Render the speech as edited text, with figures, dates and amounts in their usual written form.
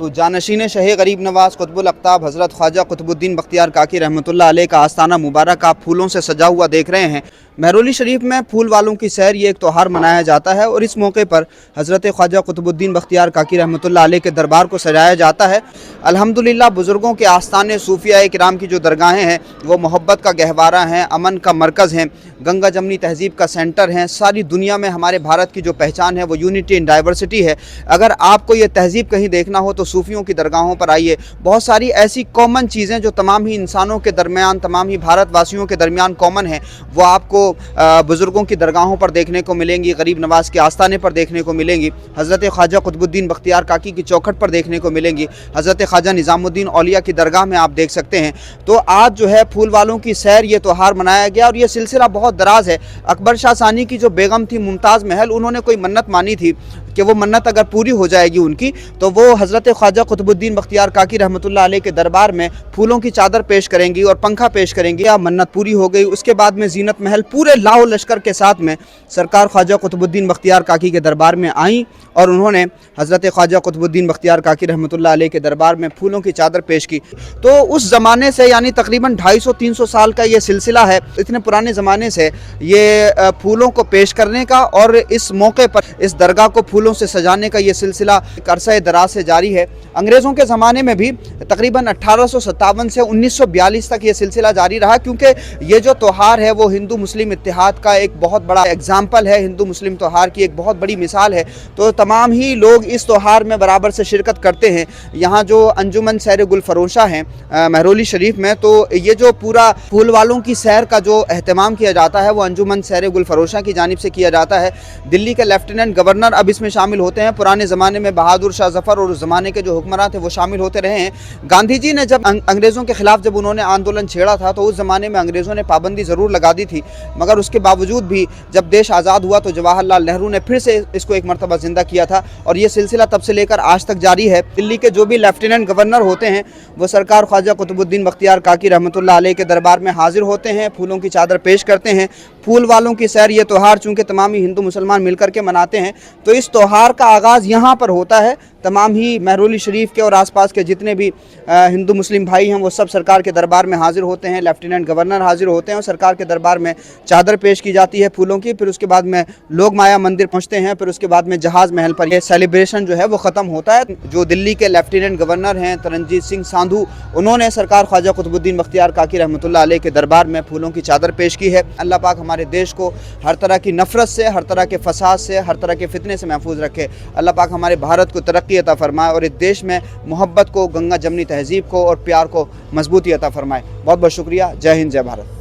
तो जानशीन शह गरीब नवाज कुतुबुल अख्ताब हज़रत ख्वाजा कुतुबुद्दीन बख्तियार काकी रहमतुल्लाह अलैह का आस्थाना मुबारक आप फूलों से सजा हुआ देख रहे हैं। महरौली शरीफ में फूल वालों की सैर ये एक त्यौहार मनाया जाता है और इस मौके पर हज़रत ख्वाजा कुतुबुद्दीन बख्तियार काकी रहमतुल्लाह अलैह के दरबार को सजाया जाता है। अल्हम्दुलिल्लाह बुज़ुर्गों के आस्थाने सूफिया किराम की जो दरगाहें हैं वो मोहब्बत का गहवारा हैं, अमन का मरकज़ हैं, गंगा जमनी तहज़ीब का सेंटर हैं। सारी दुनिया में हमारे भारत की जो पहचान है वो यूनिटी इन डाइवर्सिटी है। अगर आपको ये तहज़ीब कहीं देखना हो तो सूफियों की दरगाहों पर आइए। बहुत सारी ऐसी कॉमन चीज़ें जो तमाम ही इंसानों के दरमियान, तमाम ही भारतवासियों के दरमियान कॉमन है, वो आपको बुज़ुर्गों की दरगाहों पर देखने को मिलेंगी, गरीब नवाज के आस्थाने पर देखने को मिलेंगी, हज़रत ख्वाजा कुतुबुद्दीन बख्तियार काकी की चौखट पर देखने को मिलेंगी, हज़रत ख्वाजा निज़ामुद्दीन औलिया की दरगाह में आप देख सकते हैं। तो आज जो है फूल वालों की सैर ये त्यौहार मनाया गया और ये सिलसिला बहुत दराज है। अकबर शाह सानी की जो बेगम थी मुमताज़ महल, उन्होंने कोई मन्नत मानी थी कि वो मन्नत अगर पूरी हो जाएगी उनकी तो वो हज़रत ख्वाजा कुतुबुद्दीन बख्तियार काकी रहमतुल्लाह अलैह के दरबार में फूलों की चादर पेश करेंगी और पंखा पेश करेंगी। या मन्नत पूरी हो गई। उसके बाद में जीनत महल पूरे लाओ लश्कर के साथ में सरकार ख्वाजा कुतुबुद्दीन बख्तियार काकी के दरबार में आईं और उन्होंने हज़रत ख्वाजा कुतुबुद्दीन बख्तियार काकी रहमतुल्लाह अलैह के दरबार में फूलों की चादर पेश की। तो उस ज़माने से यानी तकरीबन 250-300 साल का ये सिलसिला है। इतने पुराने ज़माने से ये फूलों को पेश करने का और इस मौके पर इस दरगाह को फूलों से सजाने का ये सिलसिला अरसे दराज से जारी है। अंग्रेज़ों के ज़माने में भी तकरीबन 1857 से 1942 तक ये सिलसिला जारी रहा, क्योंकि ये जो त्यौहार है वो हिंदू मुस्लिम इत्तेहाद का एक बहुत बड़ा एग्जाम्पल है, हिंदू मुस्लिम त्यौहार की एक बहुत बड़ी मिसाल है। तो तमाम ही लोग इस त्यौहार में बराबर से शिरकत करते हैं। यहाँ जो अंजुमन सैर गुल फरोशा हैं महरौली शरीफ में, तो ये जो पूरा फूल वालों की सैर का जो एहतमाम किया जाता है वो अंजुमन सैर गुल फरोशा की जानिब से किया जाता है। दिल्ली के लेफ्टिनेंट गवर्नर अब इसमें शामिल होते हैं। पुराने ज़माने में बहादुर शाह जफ़र और उस ज़माने के जो हुक्मरान थे वो शामिल होते रहे हैं। गांधी जी ने जब अंग्रेज़ों के ख़िलाफ़ जब उन्होंने आंदोलन छेड़ा था तो उस ज़माने में अंग्रेज़ों ने पाबंदी ज़रूर लगा दी थी, मगर उसके बावजूद भी जब देश आज़ाद हुआ तो जवाहरलाल नेहरू ने फिर से इसको एक मरतबा ज़िंदा किया था और ये सिलसिला तब से लेकर आज तक जारी है। दिल्ली के जो भी लेफ्टिनेंट गवर्नर होते हैं वो सरकार ख्वाजा कुतुबुद्दीन बख्तियार काकी रहमतुल्लाह अलैह के दरबार में हाजिर होते हैं, फूलों की चादर पेश करते हैं। फूल वालों की सैर ये त्यौहार चूँकि तमाम ही हिंदू मुसलमान मिलकर के मनाते हैं तो इस त्यौहार का आगाज़ यहाँ पर होता है। तमाम ही महरौली शरीफ के और आसपास के जितने भी हिंदू मुस्लिम भाई हैं वो सब सरकार के दरबार में हाजिर होते हैं। लेफ्टिनेंट गवर्नर हाजिर होते हैं और सरकार के दरबार में चादर पेश की जाती है फूलों की। फिर उसके बाद में लोग माया मंदिर पहुंचते हैं। फिर उसके बाद में जहाज़ महल पर यह सेलिब्रेशन जो है वो ख़त्म होता है। जो दिल्ली के लेफ्टिनेंट गवर्नर हैं तरनजीत सिंह सांधू, उन्होंने सरकार ख्वाजा कुतुबुद्दीन बख्तियार काकी रहमतुल्लाह अलैह के दरबार में फूलों की चादर पेश की है। अल्लाह पाक हमारे देश को हर तरह की नफ़रत से, हर तरह के फसाद से, हर तरह के फितने से महफूज रखे। अल्लाह पाक हमारे भारत को तरक्की अता फरमाए और इस देश में मोहब्बत को, गंगा जमनी तहज़ीब को और प्यार को मजबूती अता फरमाए। बहुत बहुत शुक्रिया। जय हिंद, जय भारत।